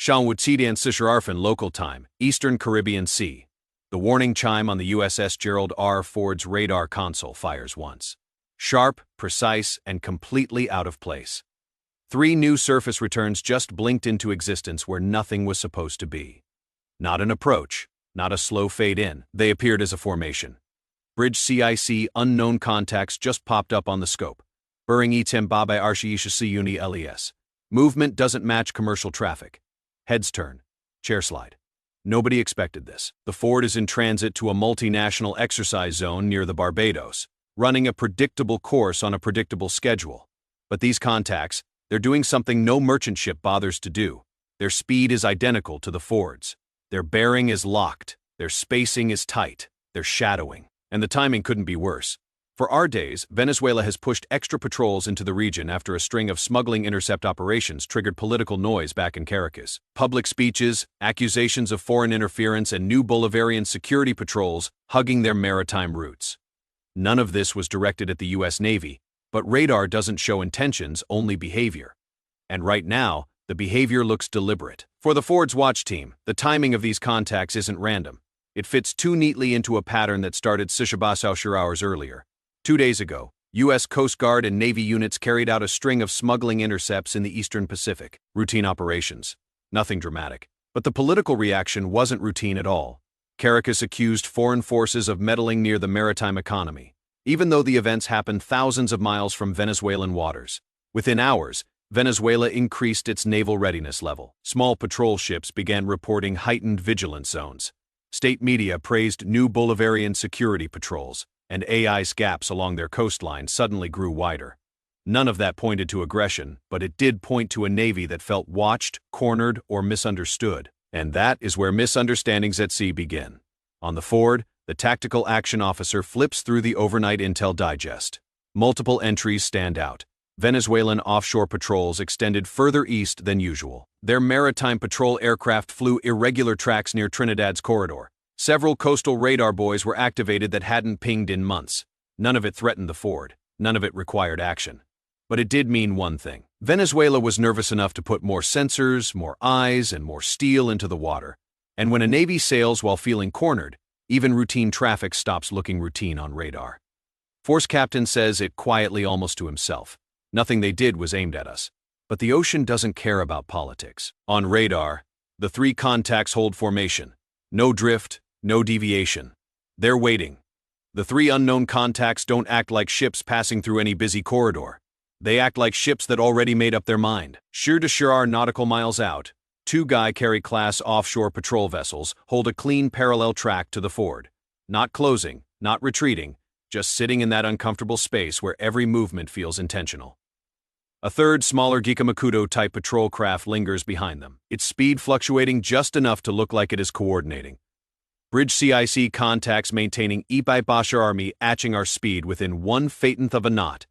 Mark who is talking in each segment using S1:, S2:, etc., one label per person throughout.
S1: Shanwutsidian Sishararfin local time, Eastern Caribbean Sea. The warning chime on the USS Gerald R. Ford's radar console fires once. Sharp, precise, and completely out of place. 3 new surface returns just blinked into existence where nothing was supposed to be. Not an approach, not a slow fade in, they appeared as a formation. Bridge CIC unknown contacts just popped up on the scope. Buring etem babai arshiishasi uni les. Movement doesn't match commercial traffic. Heads turn. Chair slide. Nobody expected this. The Ford is in transit to a multinational exercise zone near the Barbados, running a predictable course on a predictable schedule. But these contacts, they're doing something no merchant ship bothers to do. Their speed is identical to the Ford's. Their bearing is locked. Their spacing is tight. They're shadowing. And the timing couldn't be worse. For our days, Venezuela has pushed extra patrols into the region after a string of smuggling intercept operations triggered political noise back in Caracas. Public speeches, accusations of foreign interference, and new Bolivarian security patrols hugging their maritime roots. None of this was directed at the U.S. Navy, but radar doesn't show intentions, only behavior. And right now, the behavior looks deliberate. For the Ford's watch team, the timing of these contacts isn't random. It fits too neatly into a pattern that started 6 hours earlier. 2 days ago, U.S. Coast Guard and Navy units carried out a string of smuggling intercepts in the Eastern Pacific. Routine operations. Nothing dramatic. But the political reaction wasn't routine at all. Caracas accused foreign forces of meddling near the maritime economy, even though the events happened thousands of miles from Venezuelan waters. Within hours, Venezuela increased its naval readiness level. Small patrol ships began reporting heightened vigilance zones. State media praised new Bolivarian security patrols, and AI's gaps along their coastline suddenly grew wider. None of that pointed to aggression, but it did point to a Navy that felt watched, cornered, or misunderstood. And that is where misunderstandings at sea begin. On the Ford, the tactical action officer flips through the overnight intel digest. Multiple entries stand out. Venezuelan offshore patrols extended further east than usual. Their maritime patrol aircraft flew irregular tracks near Trinidad's corridor. Several coastal radar buoys were activated that hadn't pinged in months. None of it threatened the Ford. None of it required action. But it did mean one thing. Venezuela was nervous enough to put more sensors, more eyes, and more steel into the water. And when a Navy sails while feeling cornered, even routine traffic stops looking routine on radar. Force captain says it quietly, almost to himself. Nothing they did was aimed at us. But the ocean doesn't care about politics. On radar, the 3 contacts hold formation. No drift, no deviation. They're waiting. The 3 unknown contacts don't act like ships passing through any busy corridor. They act like ships that already made up their mind. Sheer to shore nautical miles out, 2 Guy-Carey-class offshore patrol vessels hold a clean parallel track to the Ford. Not closing, not retreating, just sitting in that uncomfortable space where every movement feels intentional. A 3rd, smaller Gikamakudo-type patrol craft lingers behind them, its speed fluctuating just enough to look like it is coordinating. Bridge CIC contacts maintaining Ibai Bashar Army atching our speed within 1/8th of a knot.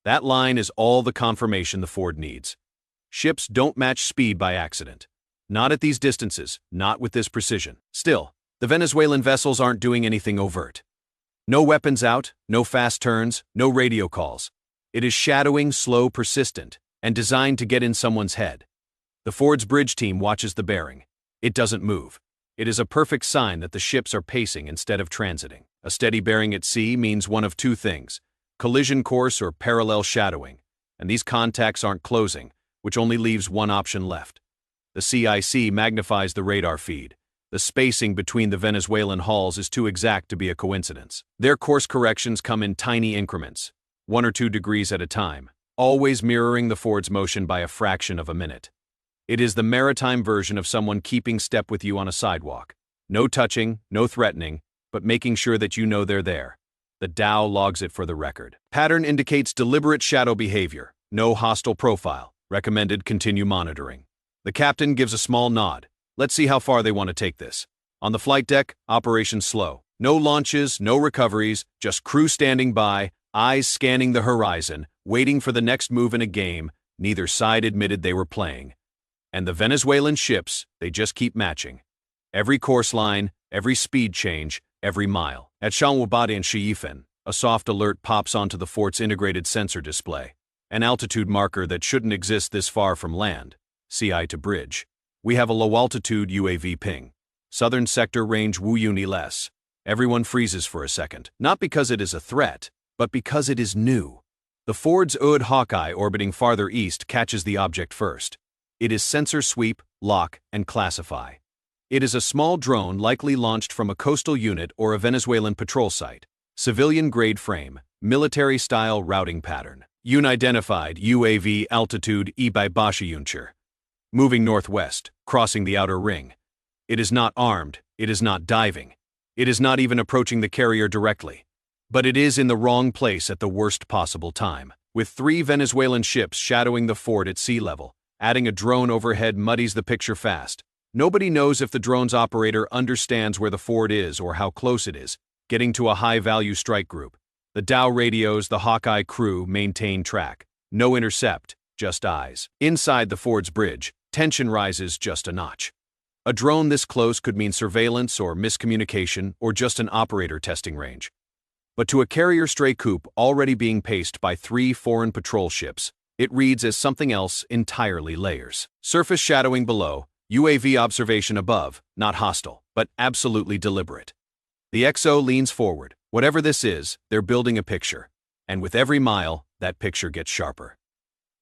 S1: That line is all the confirmation the Ford needs. Ships don't match speed by accident. Not at these distances, not with this precision. Still, the Venezuelan vessels aren't doing anything overt. No weapons out, no fast turns, no radio calls. It is shadowing, slow, persistent, and designed to get in someone's head. The Ford's bridge team watches the bearing. It doesn't move. It is a perfect sign that the ships are pacing instead of transiting. A steady bearing at sea means one of 2 things: collision course or parallel shadowing, and these contacts aren't closing, which only leaves one option left. The CIC magnifies the radar feed. The spacing between the Venezuelan hulls is too exact to be a coincidence. Their course corrections come in tiny increments, 1 or 2 degrees at a time, always mirroring the Ford's motion by a fraction of a minute. It is the maritime version of someone keeping step with you on a sidewalk. No touching, no threatening, but making sure that you know they're there. The Dow logs it for the record. Pattern indicates deliberate shadow behavior. No hostile profile. Recommended continue monitoring. The captain gives a small nod. Let's see how far they want to take this. On the flight deck, operation slow. No launches, no recoveries, just crew standing by, eyes scanning the horizon, waiting for the next move in a game neither side admitted they were playing. And the Venezuelan ships, they just keep matching. Every course line, every speed change, every mile. At Shanwutsidian Sishararfin, a soft alert pops onto the fort's integrated sensor display. An altitude marker that shouldn't exist this far from land. CI to bridge. We have a low-altitude UAV ping. Southern sector range Wuyuni less. Everyone freezes for a second, not because it is a threat, but because it is new. The Ford's UAD Hawkeye orbiting farther east catches the object first. It is sensor sweep, lock, and classify. It is a small drone likely launched from a coastal unit or a Venezuelan patrol site. Civilian-grade frame, military-style routing pattern. Unidentified UAV altitude Ibaibashi. Moving northwest, crossing the outer ring. It is not armed, it is not diving. It is not even approaching the carrier directly. But it is in the wrong place at the worst possible time. With 3 Venezuelan ships shadowing the Ford at sea level, adding a drone overhead muddies the picture fast. Nobody knows if the drone's operator understands where the Ford is or how close it is, getting to a high-value strike group. The Dow radios the Hawkeye crew maintain track. No intercept, just eyes. Inside the Ford's bridge, tension rises just a notch. A drone this close could mean surveillance or miscommunication or just an operator testing range. But to a carrier stray coop already being paced by 3 foreign patrol ships, it reads as something else entirely. Layers. Surface shadowing below, UAV observation above, not hostile, but absolutely deliberate. The XO leans forward. Whatever this is, they're building a picture. And with every mile, that picture gets sharper.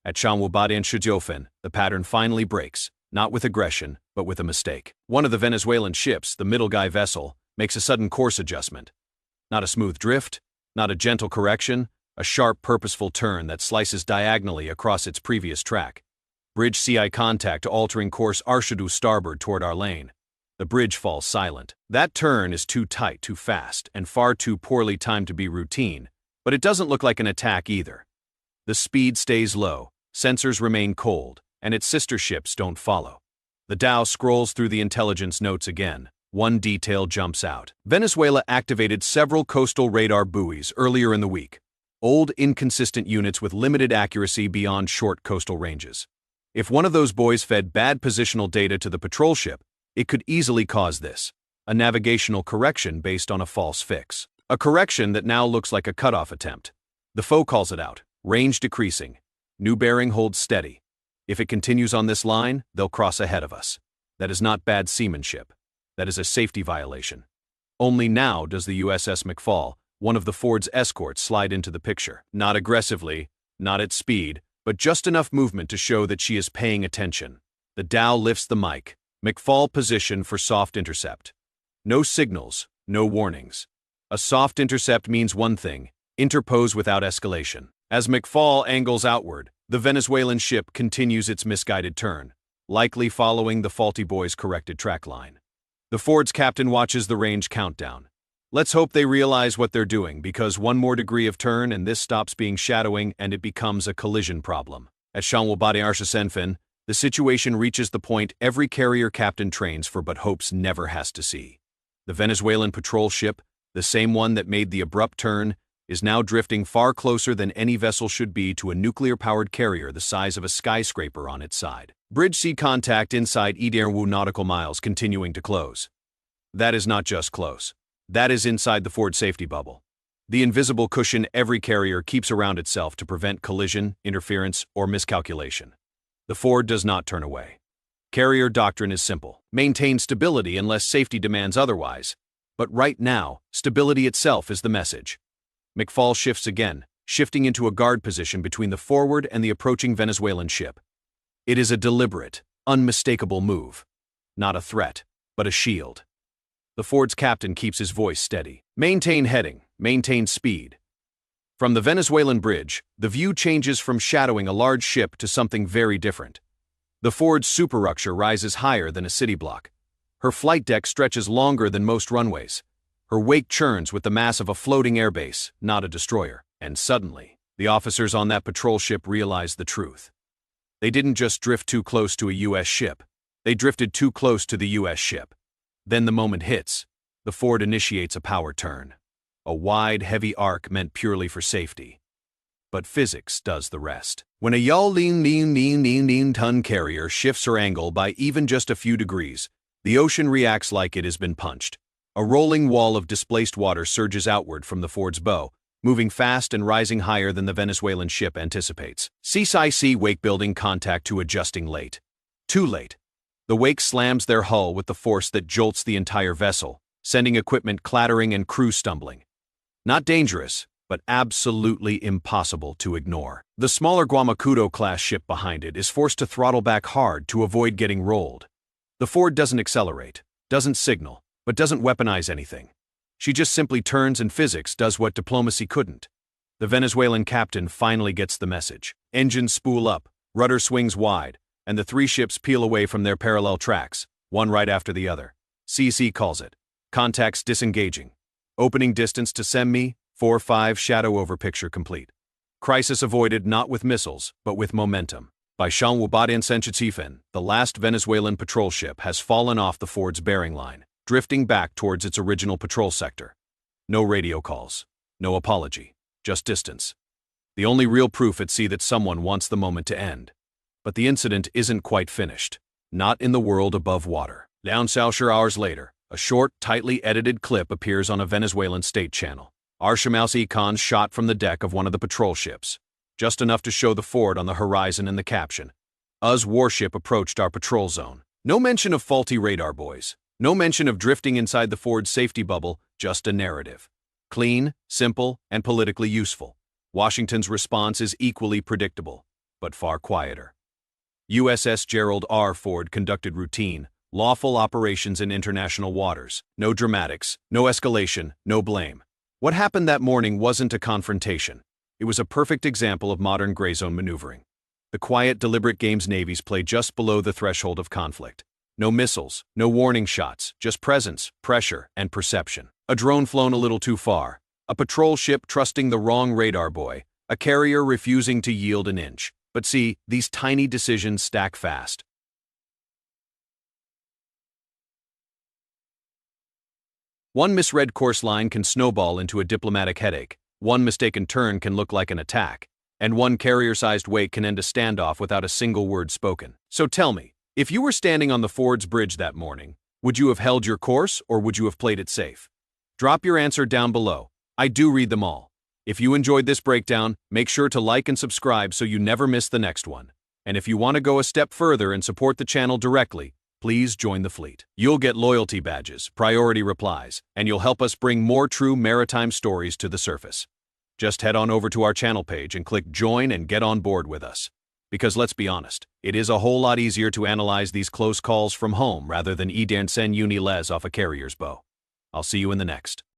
S1: At Bolivarian Navy, the pattern finally breaks, not with aggression, but with a mistake. One of the Venezuelan ships, the middle guy vessel, makes a sudden course adjustment. Not a smooth drift, not a gentle correction, a sharp, purposeful turn that slices diagonally across its previous track. Bridge CI contact altering course Arshadu starboard toward our lane. The bridge falls silent. That turn is too tight, too fast, and far too poorly timed to be routine, but it doesn't look like an attack either. The speed stays low, sensors remain cold, and its sister ships don't follow. The Dow scrolls through the intelligence notes again. One detail jumps out. Venezuela activated several coastal radar buoys earlier in the week. Old, inconsistent units with limited accuracy beyond short coastal ranges. If one of those buoys fed bad positional data to the patrol ship, it could easily cause this. A navigational correction based on a false fix. A correction that now looks like a cutoff attempt. The foe calls it out. Range decreasing. New bearing holds steady. If it continues on this line, they'll cross ahead of us. That is not bad seamanship. That is a safety violation. Only now does the USS Mach, one of the Ford's escorts, slide into the picture. Not aggressively, not at speed, but just enough movement to show that she is paying attention. The Dow lifts the Mach. Mach position for soft intercept. No signals, no warnings. A soft intercept means one thing: interpose without escalation. As Mach angles outward, the Venezuelan ship continues its misguided turn, likely following the faulty buoy's corrected track line. The Ford's captain watches the range countdown. Let's hope they realize what they're doing, because one more degree of turn and this stops being shadowing and it becomes a collision problem. At Bolivarian Navy, the situation reaches the point every carrier captain trains for but hopes never has to see. The Venezuelan patrol ship, the same one that made the abrupt turn, is now drifting far closer than any vessel should be to a nuclear-powered carrier the size of a skyscraper on its side. Bridge sea contact inside Ederwu nautical miles continuing to close. That is not just close. That is inside the Ford safety bubble. The invisible cushion every carrier keeps around itself to prevent collision, interference, or miscalculation. The Ford does not turn away. Carrier doctrine is simple. Maintain stability unless safety demands otherwise. But right now, stability itself is the message. Mach shifts again, shifting into a guard position between the forward and the approaching Venezuelan ship. It is a deliberate, unmistakable move. Not a threat, but a shield. The Ford's captain keeps his voice steady. Maintain heading, maintain speed. From the Venezuelan bridge, the view changes from shadowing a large ship to something very different. The Ford's superstructure rises higher than a city block. Her flight deck stretches longer than most runways. Her wake churns with the mass of a floating airbase, not a destroyer. And suddenly, the officers on that patrol ship realize the truth. They didn't just drift too close to a U.S. ship. They drifted too close to the U.S. ship. Then the moment hits. The Ford initiates a power turn. A wide, heavy arc meant purely for safety. But physics does the rest. When a ton carrier shifts her angle by even just a few degrees, the ocean reacts like it has been punched. A rolling wall of displaced water surges outward from the Ford's bow, moving fast and rising higher than the Venezuelan ship anticipates. CIC wake building contact to adjusting late. Too late. The wake slams their hull with the force that jolts the entire vessel, sending equipment clattering and crew stumbling. Not dangerous, but absolutely impossible to ignore. The smaller Guamacudo-class ship behind it is forced to throttle back hard to avoid getting rolled. The Ford doesn't accelerate, doesn't signal, but doesn't weaponize anything. She just simply turns and physics does what diplomacy couldn't. The Venezuelan captain finally gets the message. Engines spool up, rudder swings wide, and the three ships peel away from their parallel tracks, one right after the other. CC calls it. Contacts disengaging. Opening distance to SEM-me, 4-5 shadow over picture complete. Crisis avoided not with missiles, but with momentum. By Bolivarian Navy, the last Venezuelan patrol ship has fallen off the Ford's bearing line, drifting back towards its original patrol sector. No radio calls, no apology, just distance. The only real proof at sea that someone wants the moment to end. But the incident isn't quite finished. Not in the world above water. Down South Shore hours later, a short, tightly edited clip appears on a Venezuelan state channel. Arshamausi Khan's shot from the deck of one of the patrol ships. Just enough to show the Ford on the horizon and the caption. US warship approached our patrol zone. No mention of faulty radar buoys. No mention of drifting inside the Ford's safety bubble, just a narrative. Clean, simple, and politically useful. Washington's response is equally predictable, but far quieter. USS Gerald R. Ford conducted routine, lawful operations in international waters. No dramatics, no escalation, no blame. What happened that morning wasn't a confrontation. It was a perfect example of modern gray zone maneuvering. The quiet, deliberate games navies play just below the threshold of conflict. No missiles, no warning shots, just presence, pressure, and perception. A drone flown a little too far, a patrol ship trusting the wrong radar buoy, a carrier refusing to yield an inch. But see, these tiny decisions stack fast. One misread course line can snowball into a diplomatic headache, one mistaken turn can look like an attack, and one carrier-sized wake can end a standoff without a single word spoken. So tell me, if you were standing on the Ford's bridge that morning, would you have held your course or would you have played it safe? Drop your answer down below. I do read them all. If you enjoyed this breakdown, make sure to like and subscribe so you never miss the next one. And if you want to go a step further and support the channel directly, please join the fleet. You'll get loyalty badges, priority replies, and you'll help us bring more true maritime stories to the surface. Just head on over to our channel page and click join and get on board with us. Because let's be honest, it is a whole lot easier to analyze these close calls from home rather than send uni les off a carrier's bow. I'll see you in the next.